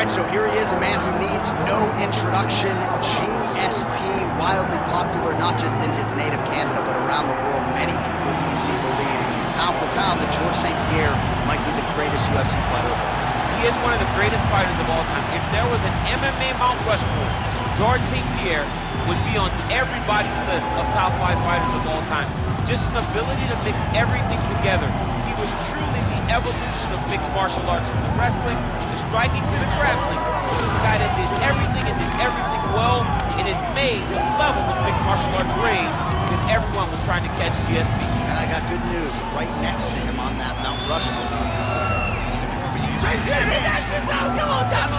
right, so here he is, a man who needs no introduction. GSP, wildly popular, not just in his native Canada, but around the world. Many people, DC, believe, pound for pound, that Georges St-Pierre might be the greatest UFC fighter of all time. He is one of the greatest fighters of all time. If there was an MMA Mount Rushmore, Georges St-Pierre would be on everybody's list of top 5 fighters of all time. Just an ability to mix everything together. He was truly the evolution of mixed martial arts, from the wrestling, the striking, to the grappling. The guy that did everything and did everything well, and it made the level of mixed martial arts raised because everyone was trying to catch GSP. And I got good news, right next to him on that Mount Rushmore. Come on, John.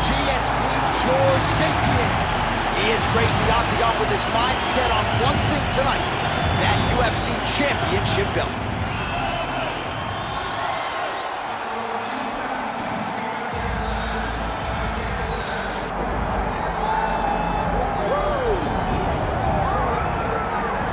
GSP, Georges St-Pierre. He has graced the octagon with his mind set on one thing tonight, that UFC championship belt.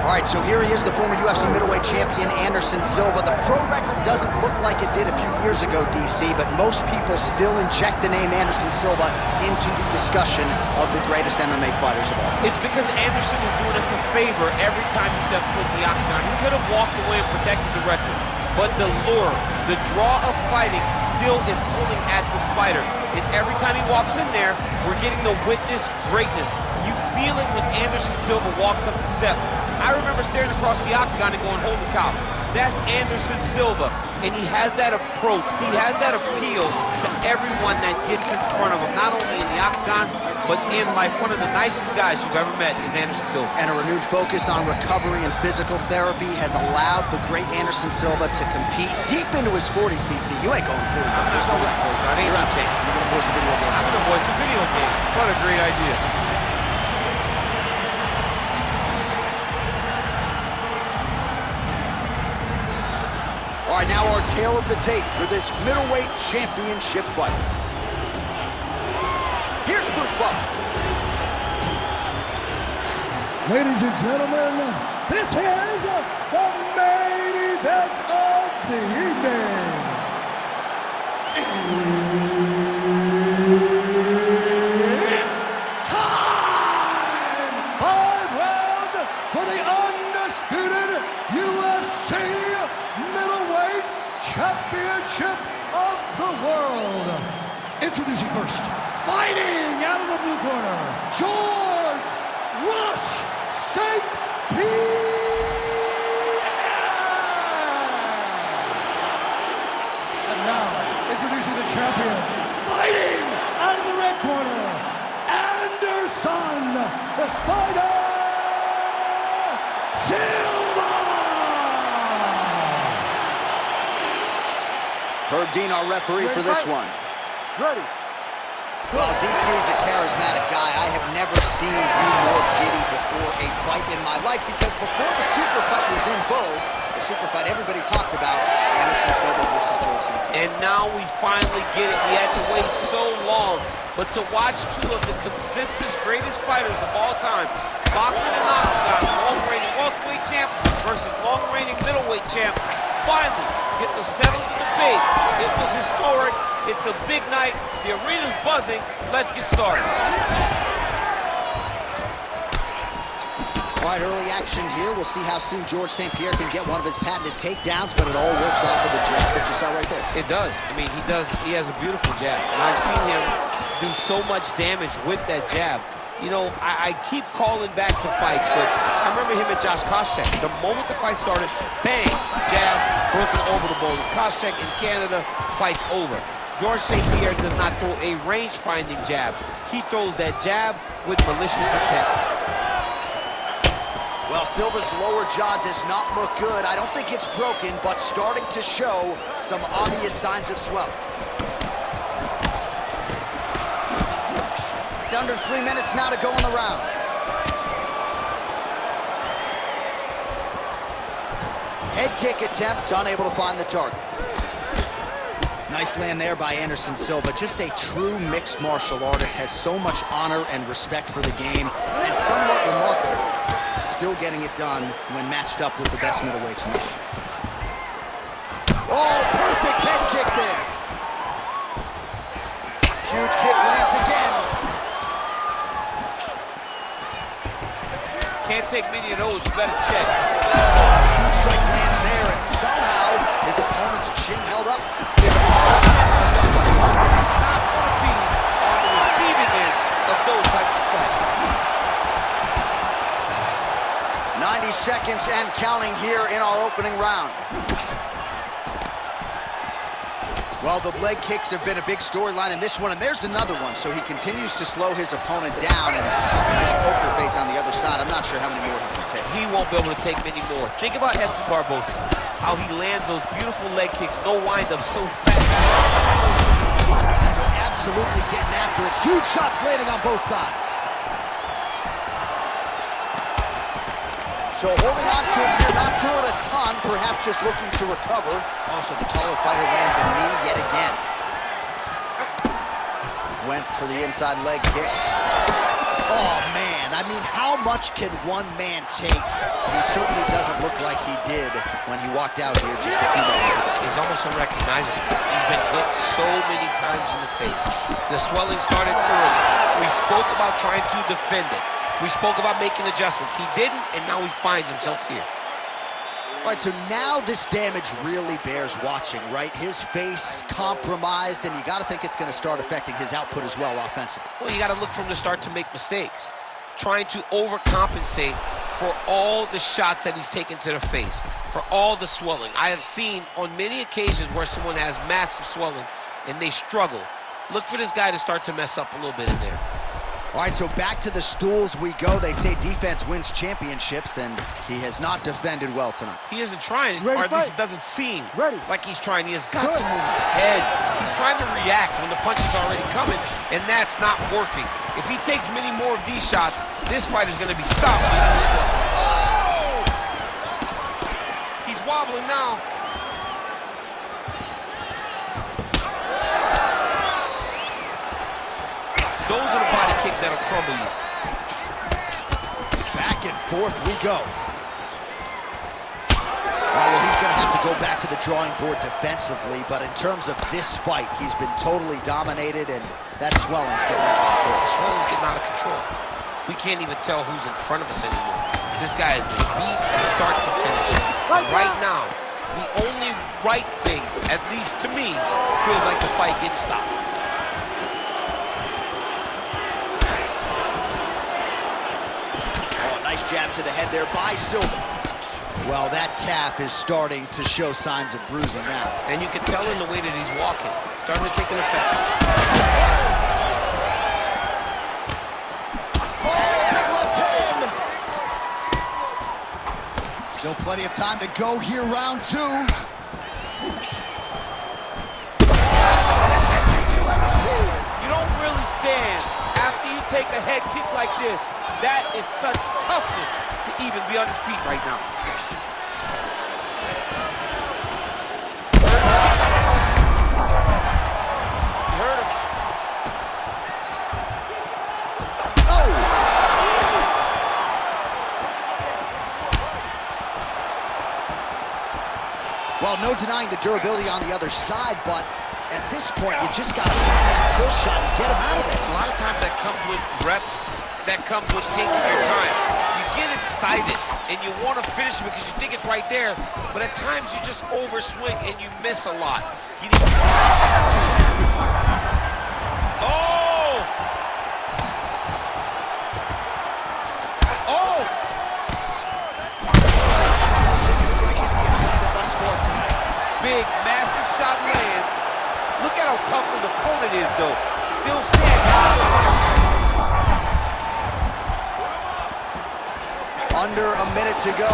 All right, so here he is, the former UFC middleweight champion, Anderson Silva. The pro record doesn't look like it did a few years ago, DC, but most people still inject the name Anderson Silva into the discussion of the greatest MMA fighters of all time. It's because Anderson is doing us a favor every time he steps foot in the octagon. He could have walked away and protected the record, but the lure, the draw of fighting still is pulling at this fighter. And every time he walks in there, we're getting to witness greatness. You feel it when Anderson Silva walks up the steps. I remember staring across the octagon and going, holy cow, that's Anderson Silva. And he has that approach, he has that appeal to everyone that gets in front of him, not only in the octagon, but in life. One of the nicest guys you've ever met is Anderson Silva. And a renewed focus on recovery and physical therapy has allowed the great Anderson Silva to compete deep into his 40s, DC. You ain't going 40. There's no way. You're out. You're going to voice a video game. I'm going to voice a video game. What a great idea. All right, now our tale of the tape for this middleweight championship fight. Here's Bruce Buffer. Ladies and gentlemen, this is the main event of the evening. It's time! 5 rounds for the undisputed UFC middleweight championship of the world. Introducing first, fighting out of the blue corner, Georges St-Pierre. And now, introducing the champion, fighting out of the red corner, Anderson, the Spider Silva. Herb Dean, our referee for this one. Ready. Well, DC is a charismatic guy. I have never seen you more giddy before a fight in my life, because before the super fight was in vogue, the super fight everybody talked about, Anderson Silva versus Georges St-Pierre. And now we finally get it. We had to wait so long, but to watch 2 of the consensus greatest fighters of all time, boxing and octagon, long-reigning welterweight champ versus long-reigning middleweight champ, finally get to settle the debate. It was historic. It's a big night. The arena's buzzing. Let's get started. All right, early action here. We'll see how soon Georges St-Pierre can get one of his patented takedowns, but it all works off of the jab that you saw right there. It does. I mean, he does. He has a beautiful jab. And I've seen him do so much damage with that jab. You know, I keep calling back to fights, but I remember him and Josh Koscheck. The moment the fight started, bang, jab, broken over the bone. Koscheck in Canada, fight's over. Georges St-Pierre does not throw a range-finding jab. He throws that jab with malicious intent. Well, Silva's lower jaw does not look good. I don't think it's broken, but starting to show some obvious signs of swelling. Under 3 minutes now to go in the round. Head kick attempt, unable to find the target. Nice land there by Anderson Silva. Just a true mixed martial artist, has so much honor and respect for the game, and somewhat remarkable, still getting it done when matched up with the best middleweights in the world. you better check. Huge strike lands there, and somehow his opponent's chin held up. Not going to be on the receiving end of those types of strikes. 90 seconds and counting here in our opening round. Well, the leg kicks have been a big storyline in this one, and there's another one. So he continues to slow his opponent down, and a nice poker face on the other side. I'm not sure how many more he can take. He won't be able to take many more. Think about Edson Barboza, how he lands those beautiful leg kicks, no wind-up, so fast. So absolutely getting after it. Huge shots landing on both sides. So holding on to him here, not doing a ton, perhaps just looking to recover. Also, the taller fighter lands a knee yet again. Went for the inside leg kick. Oh, man. I mean, how much can one man take? He certainly doesn't look like he did when he walked out here just a few minutes ago. He's almost unrecognizable. He's been hit so many times in the face. The swelling started early. We spoke about trying to defend it. We spoke about making adjustments. He didn't, and now he finds himself here. All right, so now this damage really bears watching, right? His face compromised, and you got to think it's going to start affecting his output as well offensively. Well, you got to look from the start to make mistakes. Trying to overcompensate for all the shots that he's taken to the face, for all the swelling. I have seen on many occasions where someone has massive swelling and they struggle. Look for this guy to start to mess up a little bit in there. All right, so back to the stools we go. They say defense wins championships, and he has not defended well tonight. He isn't trying, or at least it doesn't seem like he's trying. He has got to move his head. He's trying to react when the punch is already coming, and that's not working. If he takes many more of these shots, this fight is going to be stopped. Oh! He's wobbling now. Those are the body kicks that'll crumble you. Back and forth we go. Oh, well, he's going to have to go back to the drawing board defensively, but in terms of this fight, he's been totally dominated, and that swelling's getting out of control. Swelling's getting out of control. We can't even tell who's in front of us anymore. This guy has been beat from start to finish. Right now, the only right thing, at least to me, feels like the fight getting stopped. Nice jab to the head there by Silva. Well, that calf is starting to show signs of bruising now. And you can tell in the way that he's walking. It's starting to take an effect. Oh, big left hand! Still plenty of time to go here, round two. You don't really stand after you take a head kick like this. That is such toughness to even be on his feet right now. You heard him. Oh! Well, no denying the durability on the other side, but at this point, you just got to press that kill shot and get him out of there. A lot of times that comes with reps, that comes with taking your time. You get excited and you want to finish it because you think it's right there, but at times you just overswing and you miss a lot. Oh! Oh! Big, massive shot lands. Look at how tough his opponent is, though. Still standing. Under a minute to go.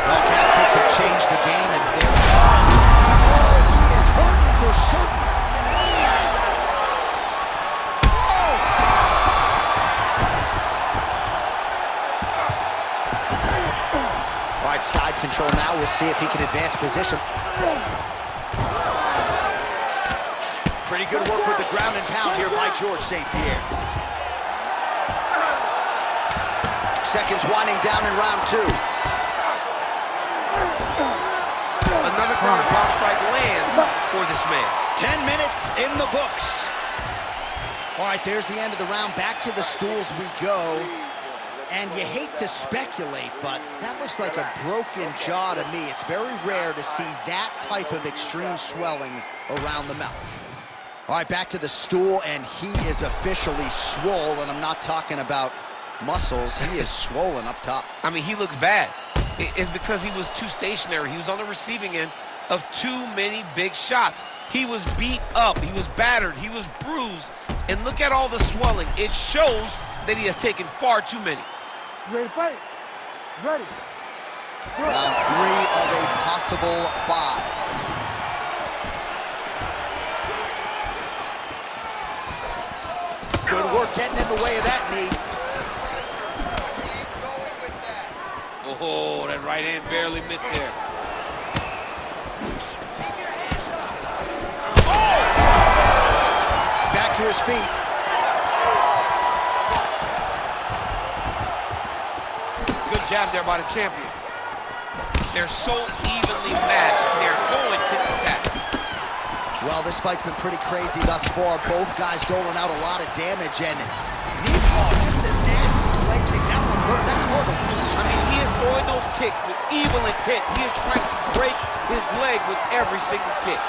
Well, calf kicks have changed the game, and there. Oh, he is hurting for certain. All right, side control now. We'll see if he can advance position. Pretty good work with the ground and pound here by Georges St-Pierre. Seconds winding down in round two. Another ground and pound strike lands for this man. 10 minutes in the books. All right, there's the end of the round. Back to the stools we go. And you hate to speculate, but that looks like a broken jaw to me. It's very rare to see that type of extreme swelling around the mouth. All right, back to the stool, and he is officially swollen. I'm not talking about muscles. He is swollen up top. I mean, he looks bad. It's because he was too stationary. He was on the receiving end of too many big shots. He was beat up. He was battered. He was bruised. And look at all the swelling. It shows that he has taken far too many. Ready to fight? Ready. Round 3 of a possible 5. Good work getting in the way of that knee. Oh, that right hand barely missed there. Oh! Back to his feet. Good jab there by the champion. They're so evenly matched. They're going tit-for-tat. Well, this fight's been pretty crazy thus far. Both guys doling out a lot of damage, and just a nasty leg kick. That's hard to watch. I mean, he is throwing those kicks with evil intent. He is trying to break his leg with every single kick.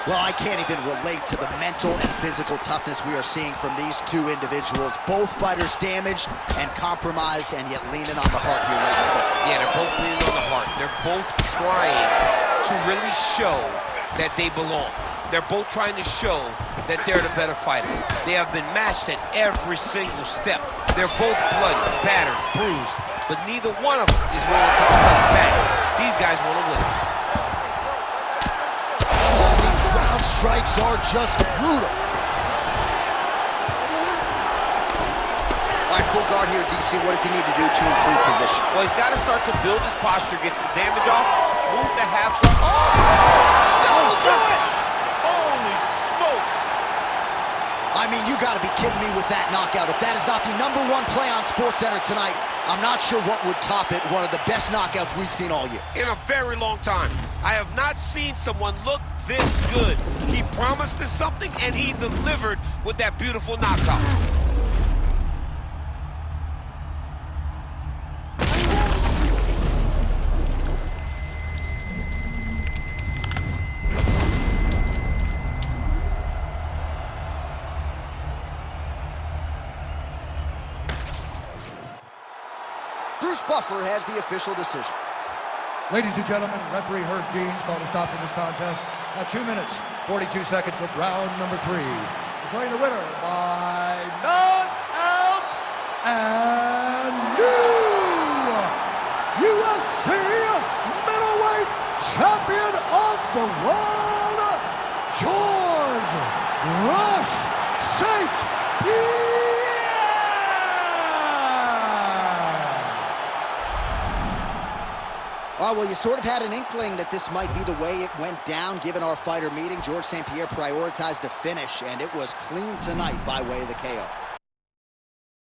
Well, I can't even relate to the mental and physical toughness we are seeing from these two individuals. Both fighters damaged and compromised, and yet leaning on the heart here late in the fight. Yeah, they're both leaning on the heart. They're both trying to really show that they belong. They're both trying to show that they're the better fighter. They have been matched at every single step. They're both bloody, battered, bruised, but neither one of them is willing to take a step back. These guys want to win. Oh, these ground strikes are just brutal. All right, full guard here, DC. What does he need to do to improve position? Well, he's got to start to build his posture, get some damage off, move the half guard. Oh! That'll do it! Holy smokes! I mean, you gotta be kidding me with that knockout. If that is not the #1 play on SportsCenter tonight, I'm not sure what would top it. One of the best knockouts we've seen all year. In a very long time. I have not seen someone look this good. He promised us something, and he delivered with that beautiful knockout. Bruce Buffer has the official decision. Ladies and gentlemen, referee Herb Dean's called a stop to this contest at 2 minutes, 42 seconds of round number 3. Declaring the winner by knockout and new UFC middleweight champion of the world, Georges St-Pierre. All right, well, you sort of had an inkling that this might be the way it went down, given our fighter meeting. Georges St-Pierre prioritized a finish, and it was clean tonight by way of the KO.